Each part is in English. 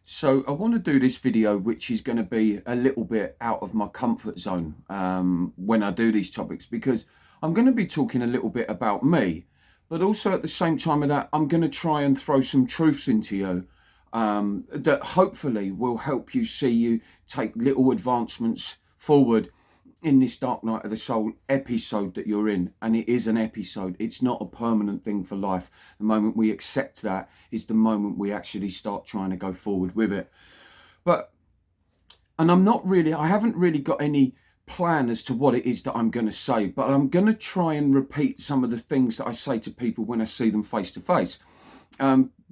So I want to do this video, which is going to be a little bit out of my comfort zone when I do these topics, because I'm going to be talking a little bit about me, but also at the same time of that, I'm going to try and throw some truths into you that hopefully will help you take little advancements forward in this Dark Night of the Soul episode that you're in. And it is an episode. It's not a permanent thing for life. The moment we accept that is the moment we actually start trying to go forward with it. And I haven't really got any plan as to what it is that I'm going to say, but I'm going to try and repeat some of the things that I say to people when I see them face to face.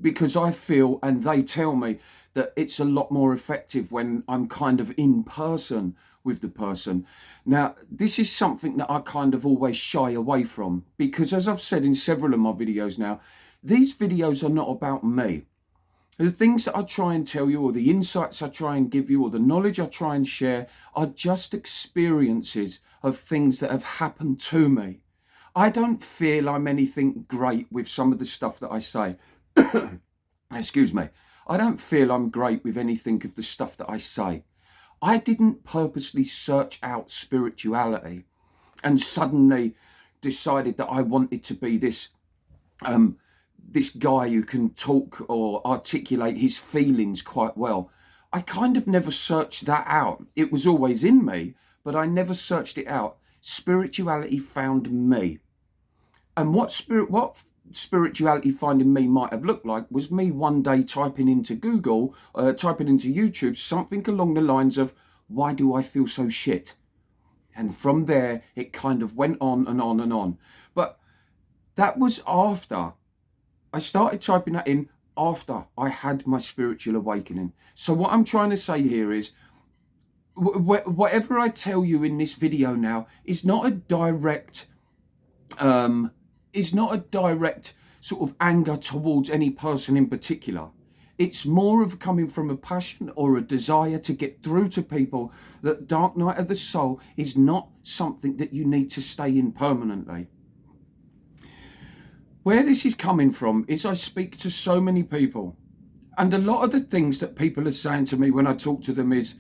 Because I feel, and they tell me, that it's a lot more effective when I'm kind of in person with the person. Now, this is something that I kind of always shy away from, because as I've said in several of my videos now, these videos are not about me. The things that I try and tell you, or the insights I try and give you, or the knowledge I try and share, are just experiences of things that have happened to me. I don't feel I'm anything great with some of the stuff that I say. Excuse me. I don't feel I'm great with anything of the stuff that I say. I didn't purposely search out spirituality and suddenly decided that I wanted to be this guy who can talk or articulate his feelings quite well. I kind of never searched that out. It was always in me, but I never searched it out. Spirituality found me. And what spirituality finding me might have looked like was me one day typing into YouTube, something along the lines of, why do I feel so shit? And from there, it kind of went on and on and on. But that was after I started typing that in, after I had my spiritual awakening. So what I'm trying to say here is, whatever I tell you in this video now is not a direct sort of anger towards any person in particular. It's more of coming from a passion or a desire to get through to people that Dark Night of the Soul is not something that you need to stay in permanently. Where this is coming from is I speak to so many people, and a lot of the things that people are saying to me when I talk to them is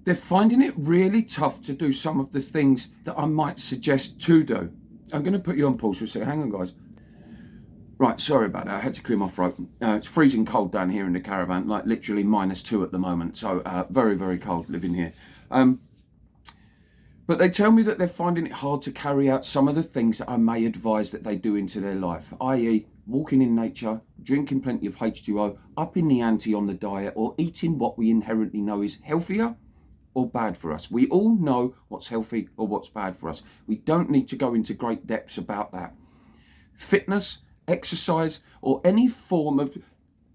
they're finding it really tough to do some of the things that I might suggest to do. I'm going to put you on pause for a second. Hang on, guys. Right, sorry about that. I had to clear my throat. It's freezing cold down here in the caravan, like literally -2 at the moment. So very, very cold living here. But they tell me that they're finding it hard to carry out some of the things that I may advise that they do into their life, i.e. walking in nature, drinking plenty of H2O, upping the ante on the diet, or eating what we inherently know is healthier or bad for us. We all know what's healthy or what's bad for us. We don't need to go into great depths about that. Fitness, exercise, or any form of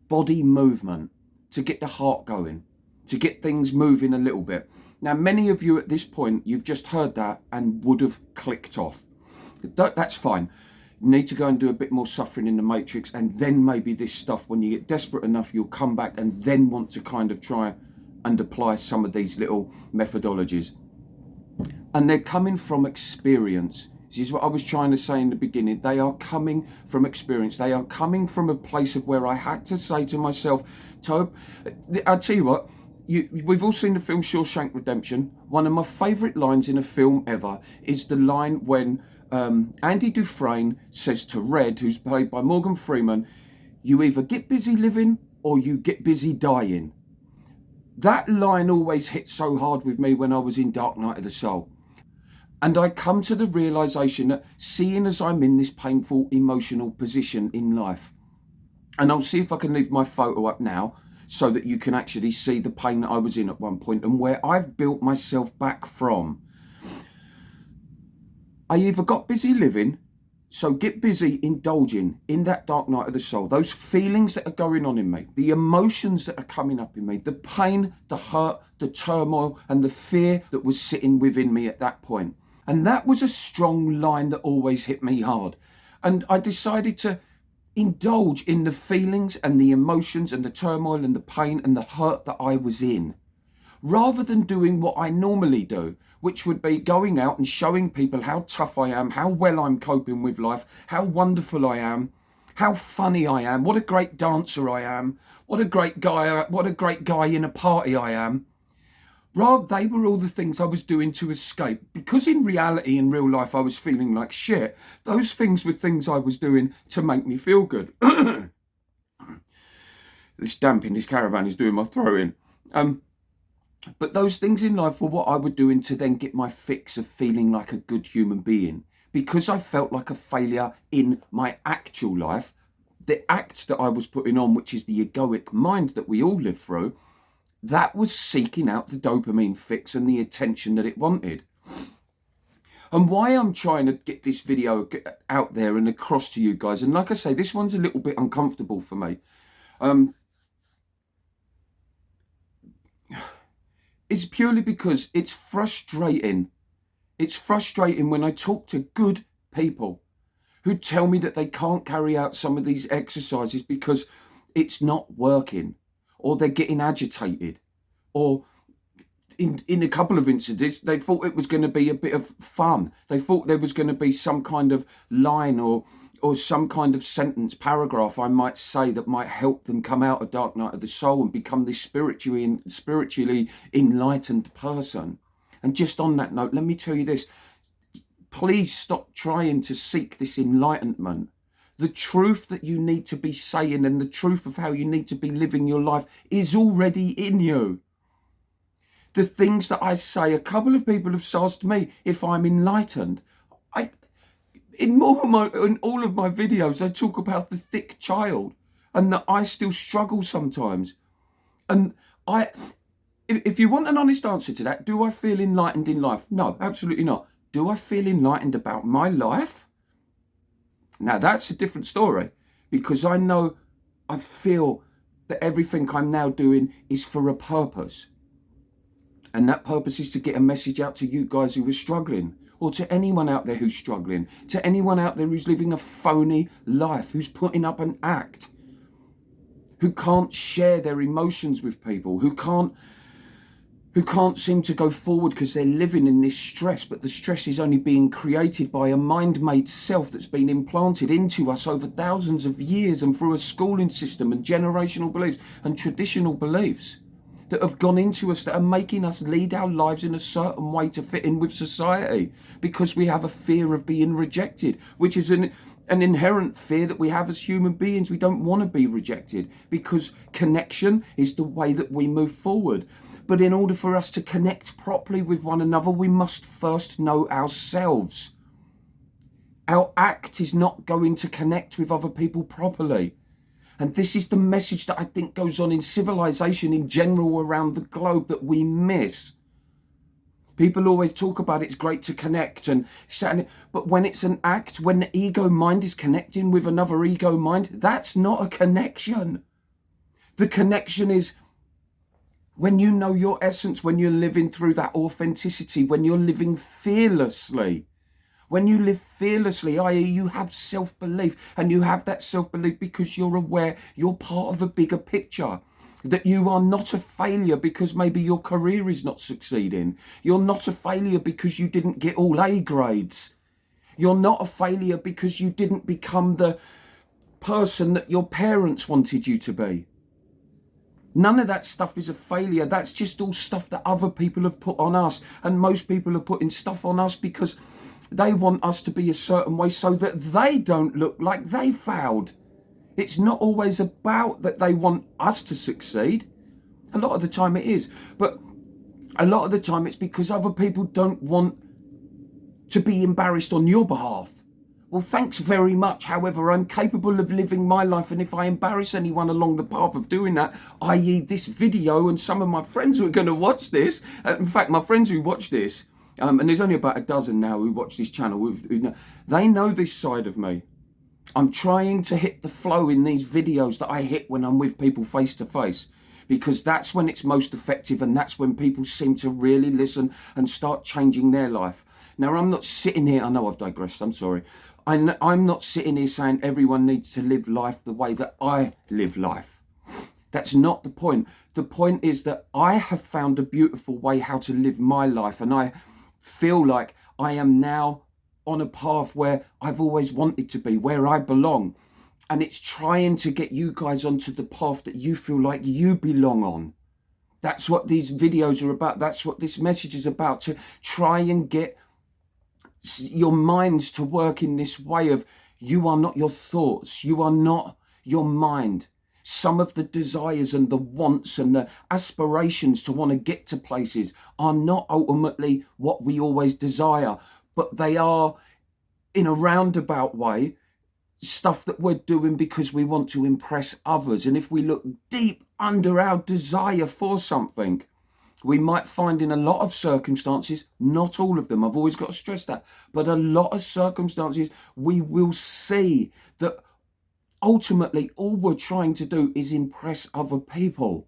body movement to get the heart going, to get things moving a little bit. Now, many of you at this point, you've just heard that and would have clicked off. That's fine. You need to go and do a bit more suffering in the matrix, and then maybe this stuff, when you get desperate enough, you'll come back and then want to kind of try and apply some of these little methodologies. And they're coming from experience. This is what I was trying to say in the beginning. They are coming from experience. They are coming from a place of where I had to say to myself, Tobe, I'll tell you what, we've all seen the film Shawshank Redemption. One of my favourite lines in a film ever is the line when Andy Dufresne says to Red, who's played by Morgan Freeman, you either get busy living or you get busy dying. That line always hit so hard with me when I was in Dark Night of the Soul. And I come to the realisation that seeing as I'm in this painful emotional position in life, and I'll see if I can leave my photo up now so that you can actually see the pain that I was in at one point and where I've built myself back from. I either got busy living, so get busy indulging in that Dark Night of the Soul, those feelings that are going on in me, the emotions that are coming up in me, the pain, the hurt, the turmoil, and the fear that was sitting within me at that point. And that was a strong line that always hit me hard. And I decided to indulge in the feelings and the emotions and the turmoil and the pain and the hurt that I was in, rather than doing what I normally do, which would be going out and showing people how tough I am, how well I'm coping with life, how wonderful I am, how funny I am, what a great dancer I am, what a great guy in a party I am. Rather, they were all the things I was doing to escape. Because in reality, in real life, I was feeling like shit. Those things were things I was doing to make me feel good. This damp in this caravan is doing my throat in. But those things in life were what I was doing to then get my fix of feeling like a good human being. Because I felt like a failure in my actual life, the act that I was putting on, which is the egoic mind that we all live through, that was seeking out the dopamine fix and the attention that it wanted. And why I'm trying to get this video out there and across to you guys, and like I say, this one's a little bit uncomfortable for me, is purely because it's frustrating. It's frustrating when I talk to good people who tell me that they can't carry out some of these exercises because it's not working, or they're getting agitated, or in a couple of incidents, they thought it was going to be a bit of fun. They thought there was going to be some kind of line or some kind of sentence, paragraph, I might say, that might help them come out of dark night of the soul and become this spiritually enlightened person. And just on that note, let me tell you this. Please stop trying to seek this enlightenment. The truth that you need to be saying and the truth of how you need to be living your life is already in you. The things that I say, a couple of people have asked me if I'm enlightened. In all of my videos, I talk about the thick child and that I still struggle sometimes. And if you want an honest answer to that, do I feel enlightened in life? No, absolutely not. Do I feel enlightened about my life? Now, that's a different story, because I know, I feel that everything I'm now doing is for a purpose. And that purpose is to get a message out to you guys who are struggling, or to anyone out there who's struggling, to anyone out there who's living a phony life, who's putting up an act, who can't share their emotions with people, who can't seem to go forward because they're living in this stress, but the stress is only being created by a mind-made self that's been implanted into us over thousands of years and through a schooling system and generational beliefs and traditional beliefs that have gone into us, that are making us lead our lives in a certain way to fit in with society, because we have a fear of being rejected, which is an inherent fear that we have as human beings. We don't want to be rejected, because connection is the way that we move forward. But in order for us to connect properly with one another, we must first know ourselves. Our act is not going to connect with other people properly. And this is the message that I think goes on in civilization in general around the globe that we miss. People always talk about it's great to connect, but when it's an act, when the ego mind is connecting with another ego mind, that's not a connection. The connection is when you know your essence, when you're living through that authenticity, when you're living fearlessly. When you live fearlessly, i.e. you have self-belief, and you have that self-belief because you're aware you're part of a bigger picture, that you are not a failure because maybe your career is not succeeding. You're not a failure because you didn't get all A grades. You're not a failure because you didn't become the person that your parents wanted you to be. None of that stuff is a failure. That's just all stuff that other people have put on us. And most people are putting stuff on us because they want us to be a certain way so that they don't look like they failed. It's not always about that they want us to succeed. A lot of the time it is. But a lot of the time it's because other people don't want to be embarrassed on your behalf. Well, thanks very much. However, I'm capable of living my life, and if I embarrass anyone along the path of doing that, i.e. this video, and some of my friends who are going to watch this, in fact, my friends who watch this, and there's only about a dozen now who watch this channel, they know this side of me. I'm trying to hit the flow in these videos that I hit when I'm with people face to face, because that's when it's most effective, and that's when people seem to really listen and start changing their life. Now, I'm not sitting here, I know I've digressed, I'm sorry. I'm not sitting here saying everyone needs to live life the way that I live life. That's not the point. The point is that I have found a beautiful way how to live my life, and I feel like I am now on a path where I've always wanted to be, where I belong. And it's trying to get you guys onto the path that you feel like you belong on. That's what these videos are about. That's what this message is about, to try and get your minds to work in this way of, you are not your thoughts. You are not your mind. Some of the desires and the wants and the aspirations to want to get to places are not ultimately what we always desire, but they are, in a roundabout way, stuff that we're doing because we want to impress others. And if we look deep under our desire for something, we might find in a lot of circumstances, not all of them, I've always got to stress that, but a lot of circumstances, we will see that ultimately all we're trying to do is impress other people.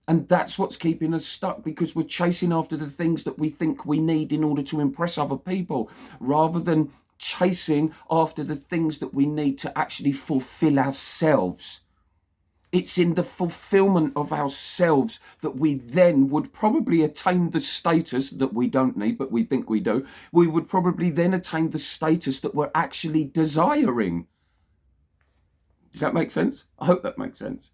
And that's what's keeping us stuck, because we're chasing after the things that we think we need in order to impress other people, rather than chasing after the things that we need to actually fulfill ourselves. It's in the fulfillment of ourselves that we then would probably attain the status that we don't need, but we think we do. We would probably then attain the status that we're actually desiring. Does that make sense? I hope that makes sense.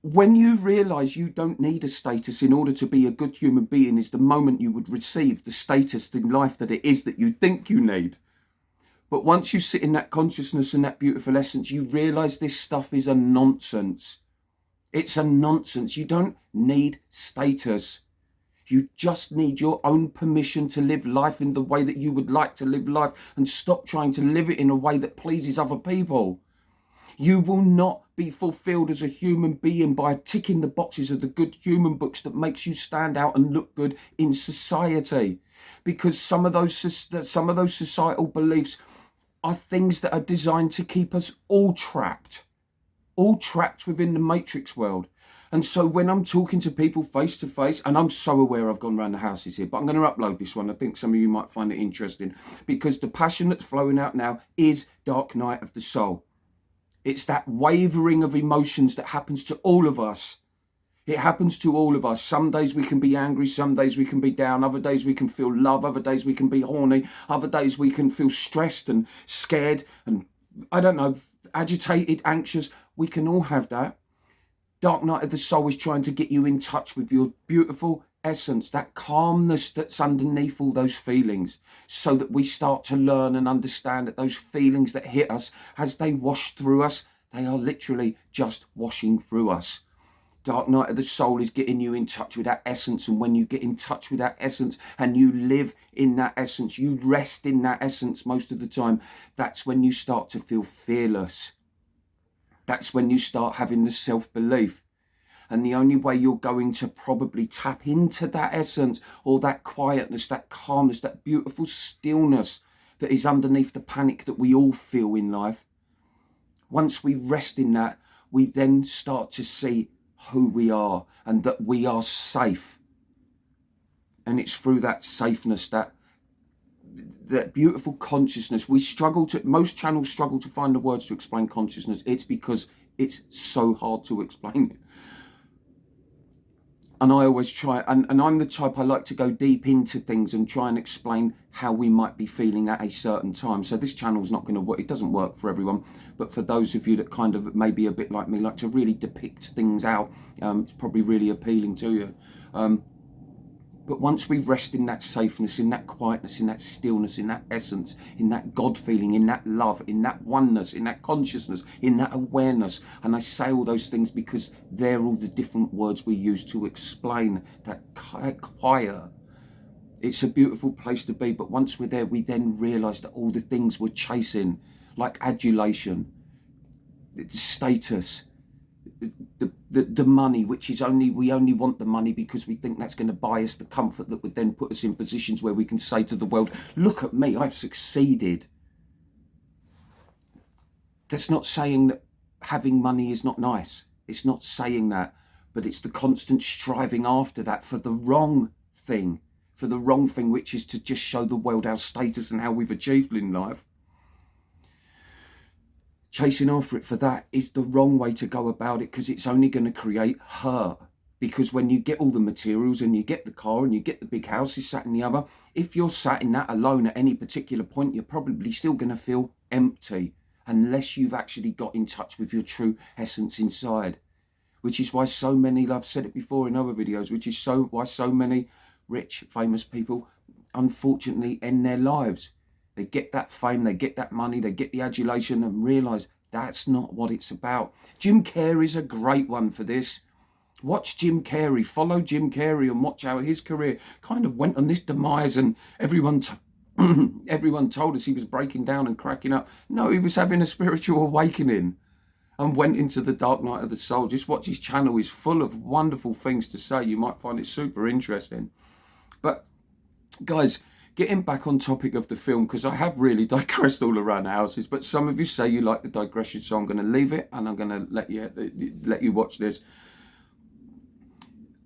When you realize you don't need a status in order to be a good human being, is the moment you would receive the status in life that it is that you think you need. But once you sit in that consciousness and that beautiful essence, you realize this stuff is a nonsense. It's a nonsense. You don't need status. You just need your own permission to live life in the way that you would like to live life, and stop trying to live it in a way that pleases other people. You will not be fulfilled as a human being by ticking the boxes of the good human books that makes you stand out and look good in society, because some of those societal beliefs are things that are designed to keep us all trapped within the matrix world. And so when I'm talking to people face to face, and I'm so aware I've gone around the houses here, but I'm going to upload this one. I think some of you might find it interesting, because the passion that's flowing out now is dark night of the soul. It's that wavering of emotions that happens to all of us. It happens to all of us. Some days we can be angry, some days we can be down, other days we can feel love, other days we can be horny, other days we can feel stressed and scared and, I don't know, agitated, anxious. We can all have that. Dark night of the soul is trying to get you in touch with your beautiful essence, that calmness that's underneath all those feelings, so that we start to learn and understand that those feelings that hit us, as they wash through us, they are literally just washing through us. Dark night of the soul is getting you in touch with that essence. And when you get in touch with that essence and you live in that essence, you rest in that essence most of the time, that's when you start to feel fearless. That's when you start having the self-belief. And the only way you're going to probably tap into that essence, or that quietness, that calmness, that beautiful stillness that is underneath the panic that we all feel in life, once we rest in that, we then start to see who we are and that we are safe. And it's through that safeness, that beautiful consciousness. Most channels struggle to find the words to explain consciousness. It's because it's so hard to explain it. And I always try, and I'm the type, I like to go deep into things and try and explain how we might be feeling at a certain time. So this channel's not going to work, it doesn't work for everyone, but for those of you that kind of maybe a bit like me, like to really depict things out, it's probably really appealing to you. But once we rest in that safeness, in that quietness, in that stillness, in that essence, in that God feeling, in that love, in that oneness, in that consciousness, in that awareness, and I say all those things because they're all the different words we use to explain that quiet. It's a beautiful place to be, but once we're there, we then realise that all the things we're chasing, like adulation, status, the money, which is we only want the money because we think that's going to buy us the comfort that would then put us in positions where we can say to the world, look at me, I've succeeded. That's not saying that having money is not nice. It's not saying that, but it's the constant striving after that for the wrong thing, which is to just show the world our status and how we've achieved in life. Chasing after it for that is the wrong way to go about it, because it's only going to create hurt. Because when you get all the materials and you get the car and you get the big house, this, that and the other, if you're sat in that alone at any particular point, you're probably still going to feel empty. unless you've actually got in touch with your true essence inside. Which is why so many, I've said it before in other videos, which is why so many rich, famous people unfortunately end their lives. They get that fame, they get that money, they get the adulation, and realise that's not what it's about. Jim Carrey's a great one for this. Watch Jim Carrey, follow Jim Carrey, and watch how his career kind of went on this demise, and everyone told us he was breaking down and cracking up. No, he was having a spiritual awakening and went into the dark night of the soul. Just watch his channel. He's full of wonderful things to say. You might find it super interesting. But guys, getting back on topic of the film, because I have really digressed all around houses, but some of you say you like the digression, so I'm going to leave it and I'm going to let you watch this.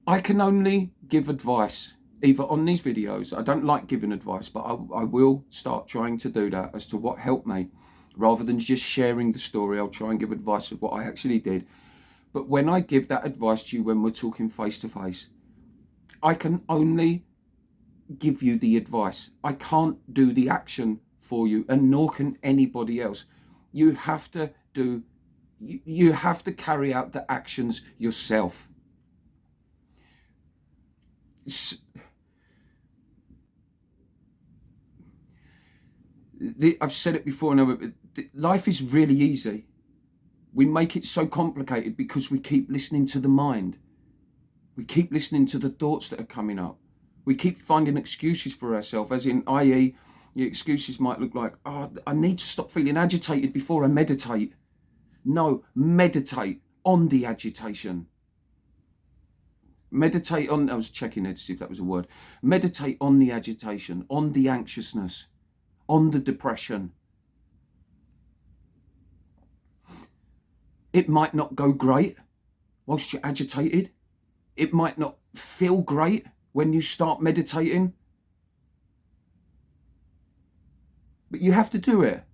I can only give advice either on these videos. I don't like giving advice, but I will start trying to do that as to what helped me. Rather than just sharing the story, I'll try and give advice of what I actually did. But when I give that advice to you, when we're talking face to face, I can only give you the advice. I can't do the action for you, and nor can anybody else. You have to carry out the actions yourself. I've said it before, life is really easy. We make it so complicated because we keep listening to the mind. We keep listening to the thoughts that are coming up. We keep finding excuses for ourselves, as in, i.e., the excuses might look like, oh, I need to stop feeling agitated before I meditate. No, meditate on the agitation. Meditate on, I was checking it to see if that was a word. Meditate on the agitation, on the anxiousness, on the depression. It might not go great whilst you're agitated. It might not feel great when you start meditating. But you have to do it.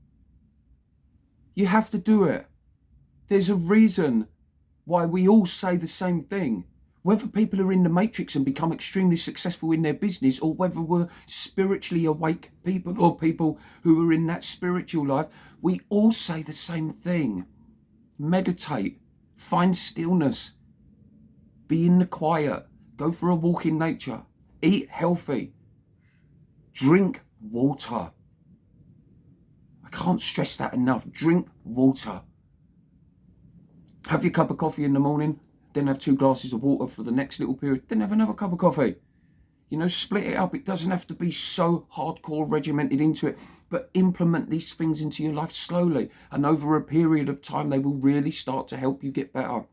You have to do it. There's a reason why we all say the same thing. Whether people are in the matrix and become extremely successful in their business, or whether we're spiritually awake people or people who are in that spiritual life, we all say the same thing. Meditate, find stillness, be in the quiet, go for a walk in nature, eat healthy, drink water. I can't stress that enough. Drink water. Have your cup of coffee in the morning, then have 2 glasses of water for the next little period, then have another cup of coffee. You know, split it up. It doesn't have to be so hardcore regimented into it, but implement these things into your life slowly, and over a period of time they will really start to help you get better.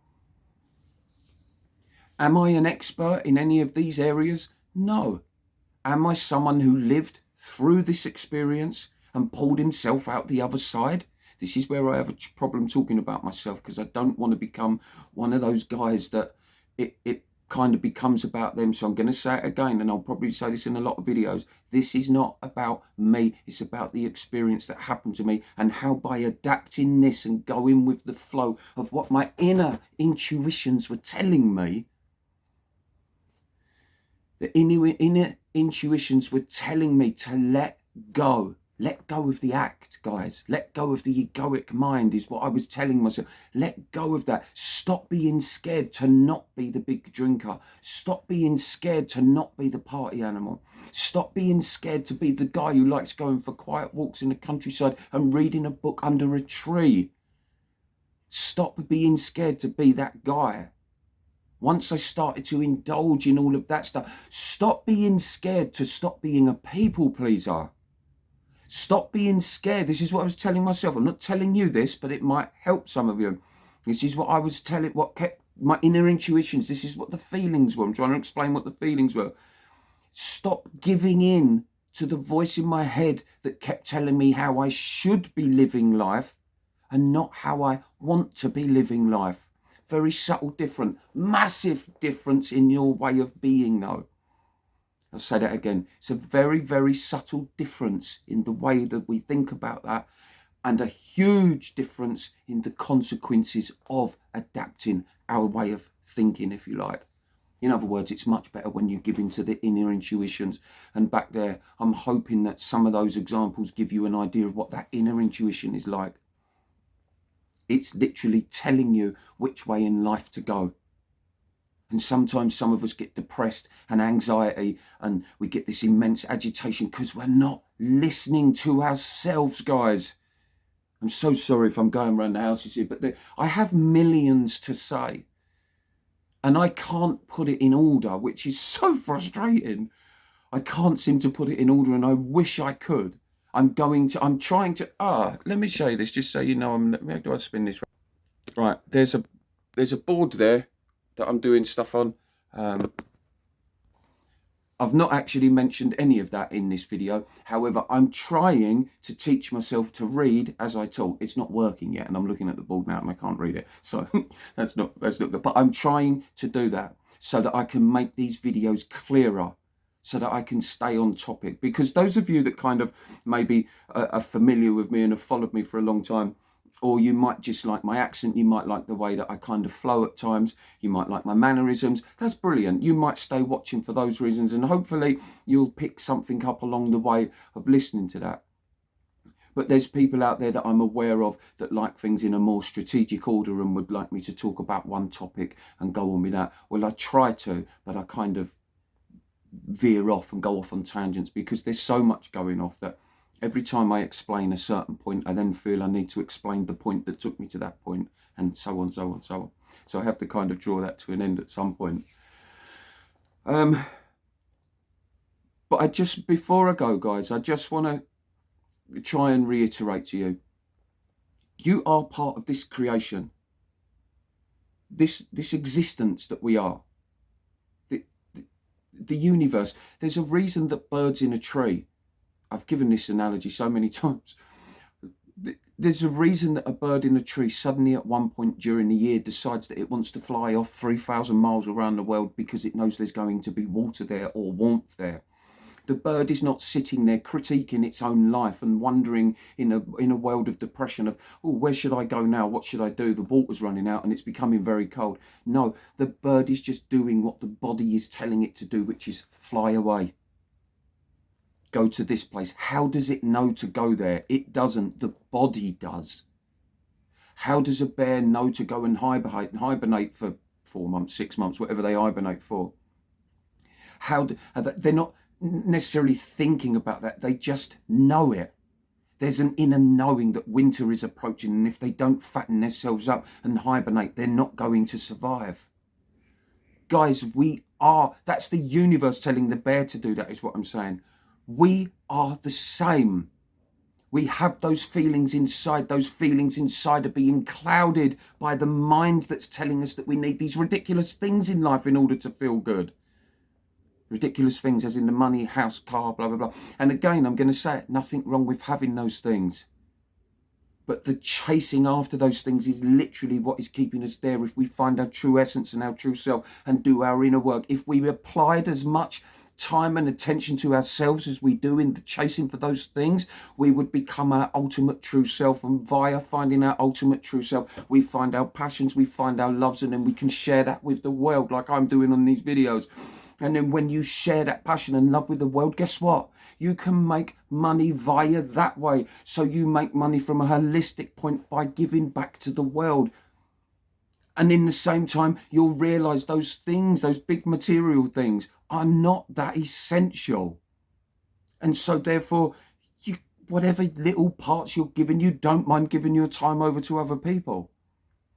Am I an expert in any of these areas? No. Am I someone who lived through this experience and pulled himself out the other side? This is where I have a problem talking about myself, because I don't want to become one of those guys that it kind of becomes about them. So I'm going to say it again, and I'll probably say this in a lot of videos. This is not about me. It's about the experience that happened to me, and how by adapting this and going with the flow of what my inner intuitions were telling me, the inner intuitions were telling me to let go. Let go of the act, guys. Let go of the egoic mind is what I was telling myself. Let go of that. Stop being scared to not be the big drinker. Stop being scared to not be the party animal. Stop being scared to be the guy who likes going for quiet walks in the countryside and reading a book under a tree. Stop being scared to be that guy. Once I started to indulge in all of that stuff, stop being scared to stop being a people pleaser. Stop being scared. This is what I was telling myself. I'm not telling you this, but it might help some of you. This is what I was telling, what kept my inner intuitions. This is what the feelings were. I'm trying to explain what the feelings were. Stop giving in to the voice in my head that kept telling me how I should be living life and not how I want to be living life. Very subtle difference. Massive difference in your way of being, though. I'll say that again. It's a very, very subtle difference in the way that we think about that, and a huge difference in the consequences of adapting our way of thinking, if you like. In other words, it's much better when you give into the inner intuitions. And back there, I'm hoping that some of those examples give you an idea of what that inner intuition is like. It's literally telling you which way in life to go. And sometimes some of us get depressed and anxiety, and we get this immense agitation because we're not listening to ourselves, guys. I'm so sorry if I'm going around the houses here, but I have millions to say, and I can't put it in order, which is so frustrating. I can't seem to put it in order, and I wish I could. I'm trying to, let me show you this, just so you know. How do I spin this? Right, there's a board there that I'm doing stuff on. I've not actually mentioned any of that in this video. However, I'm trying to teach myself to read as I talk. It's not working yet, and I'm looking at the board now and I can't read it. So that's not good. But I'm trying to do that so that I can make these videos clearer, so that I can stay on topic. Because those of you that kind of maybe are familiar with me and have followed me for a long time, or you might just like my accent, you might like the way that I kind of flow at times, you might like my mannerisms, that's brilliant. You might stay watching for those reasons, and hopefully you'll pick something up along the way of listening to that. But there's people out there that I'm aware of that like things in a more strategic order and would like me to talk about one topic and go on with that. Well, I try to, but I kind of veer off and go off on tangents because there's so much going off that every time I explain a certain point, I then feel I need to explain the point that took me to that point, and so on, so on, so on. So I have to kind of draw that to an end at some point. But before I go, guys, I just want to try and reiterate to you, you are part of this creation, this existence that we are, the universe. There's a reason that birds in a tree, I've given this analogy so many times. There's a reason that a bird in a tree suddenly at one point during the year decides that it wants to fly off 3,000 miles around the world because it knows there's going to be water there or warmth there. The bird is not sitting there critiquing its own life and wondering in a world of depression of, oh, where should I go now? What should I do? The water's running out and it's becoming very cold. No, the bird is just doing what the body is telling it to do, which is fly away. Go to this place. How does it know to go there? It doesn't. The body does. How does a bear know to go and hibernate for 4 months, 6 months, whatever they hibernate for? They're not necessarily thinking about that. They just know it. There's an inner knowing that winter is approaching, and if they don't fatten themselves up and hibernate, they're not going to survive. Guys, that's the universe telling the bear to do that, is what I'm saying. We are the same. We have those feelings inside. Those feelings inside are being clouded by the mind that's telling us that we need these ridiculous things in life in order to feel good. Ridiculous things as in the money, house, car, blah, blah, blah. And again, I'm going to say it, nothing wrong with having those things. But the chasing after those things is literally what is keeping us there. If we find our true essence and our true self and do our inner work, if we applied as much time and attention to ourselves as we do in the chasing for those things, we would become our ultimate true self. And via finding our ultimate true self, we find our passions, we find our loves, and then we can share that with the world like I'm doing on these videos. And then when you share that passion and love with the world, guess what? You can make money via that way. So you make money from a holistic point by giving back to the world. And in the same time, you'll realize those things, those big material things, are not that essential. And so therefore, whatever little parts you're giving, you don't mind giving your time over to other people.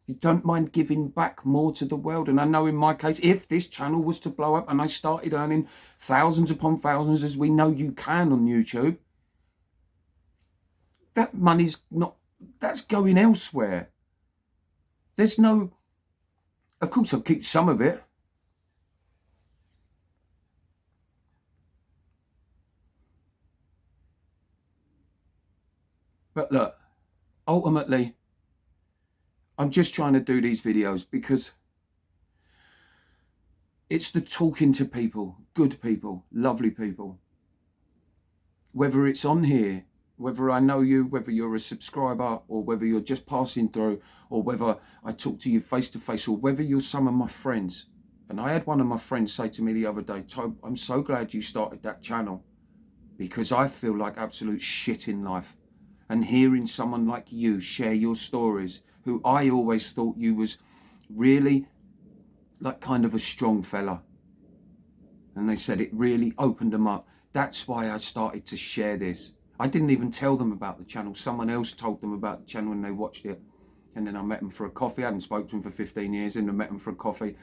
You don't mind giving back more to the world. And I know in my case, if this channel was to blow up and I started earning thousands upon thousands, as we know you can on YouTube, that money's that's going elsewhere. There's no, of course I'll keep some of it. But look, ultimately, I'm just trying to do these videos because it's the talking to people, good people, lovely people. Whether it's on here, whether I know you, whether you're a subscriber, or whether you're just passing through, or whether I talk to you face to face, or whether you're some of my friends. And I had one of my friends say to me the other day, Tobe, I'm so glad you started that channel because I feel like absolute shit in life. And hearing someone like you share your stories who I always thought you was really like kind of a strong fella. And they said it really opened them up. That's why I started to share this. I didn't even tell them about the channel. Someone else told them about the channel and they watched it. And then I met them for a coffee. I hadn't spoken to them for 15 years and I met them for a coffee.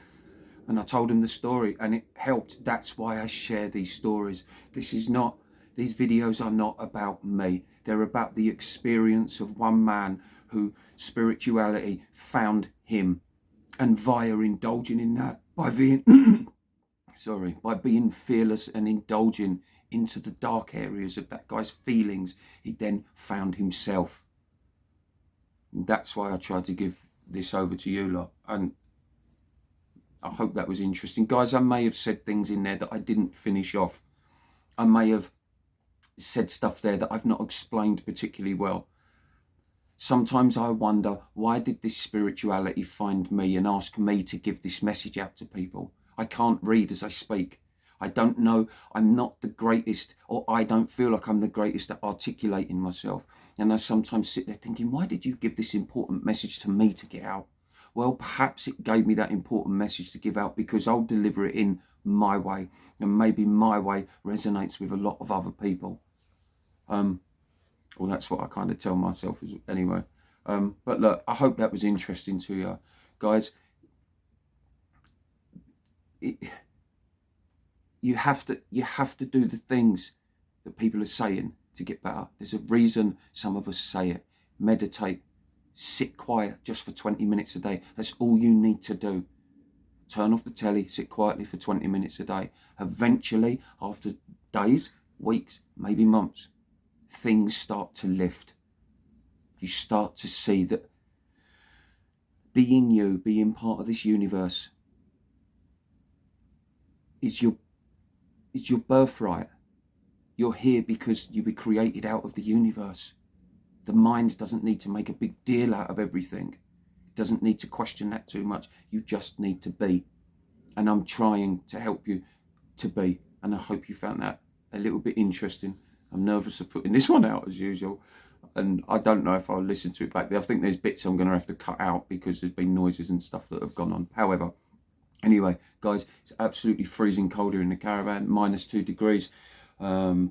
And I told them the story and it helped. That's why I share these stories. These videos are not about me. They're about the experience of one man who spirituality found him. And via indulging in that, by being, by being fearless and indulging into the dark areas of that guy's feelings, he then found himself. And that's why I tried to give this over to you lot. And I hope that was interesting. Guys, I may have said things in there that I didn't finish off. I may have said stuff there that I've not explained particularly well. Sometimes I wonder, why did this spirituality find me and ask me to give this message out to people? I can't read as I speak. I don't know. I'm not the greatest, or I don't feel like I'm the greatest at articulating myself. And I sometimes sit there thinking, why did you give this important message to me to get out? Well, perhaps it gave me that important message to give out because I'll deliver it in my way. And maybe my way resonates with a lot of other people. Well, that's what I kind of tell myself anyway. But look, I hope that was interesting to you guys. You have to do the things that people are saying to get better. There's a reason some of us say it. Meditate, sit quiet just for 20 minutes a day. That's all you need to do. Turn off the telly, sit quietly for 20 minutes a day. Eventually, after days, weeks, maybe months, things start to lift. You start to see that being you, being part of this universe is your birthright. You're here because you were created out of the universe. The mind doesn't need to make a big deal out of everything. It doesn't need to question that too much. You just need to be. And I'm trying to help you to be. And I hope you found that a little bit interesting. I'm nervous of putting this one out as usual. And I don't know if I'll listen to it back there. I think there's bits I'm going to have to cut out because there's been noises and stuff that have gone on. However, anyway, guys, it's absolutely freezing cold here in the caravan, -2 degrees. But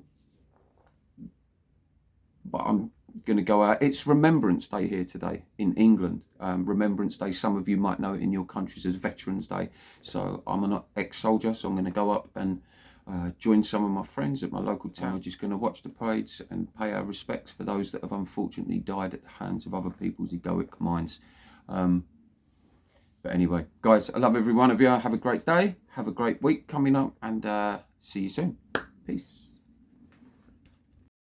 I'm going to go out. It's Remembrance Day here today in England. Remembrance Day, some of you might know it in your countries as Veterans Day. So I'm an ex-soldier, so I'm going to go up and join some of my friends at my local town. We're just going to watch the parades and pay our respects for those that have unfortunately died at the hands of other people's egoic minds. But anyway, guys, I love every one of you. Have a great day. Have a great week coming up and see you soon. Peace.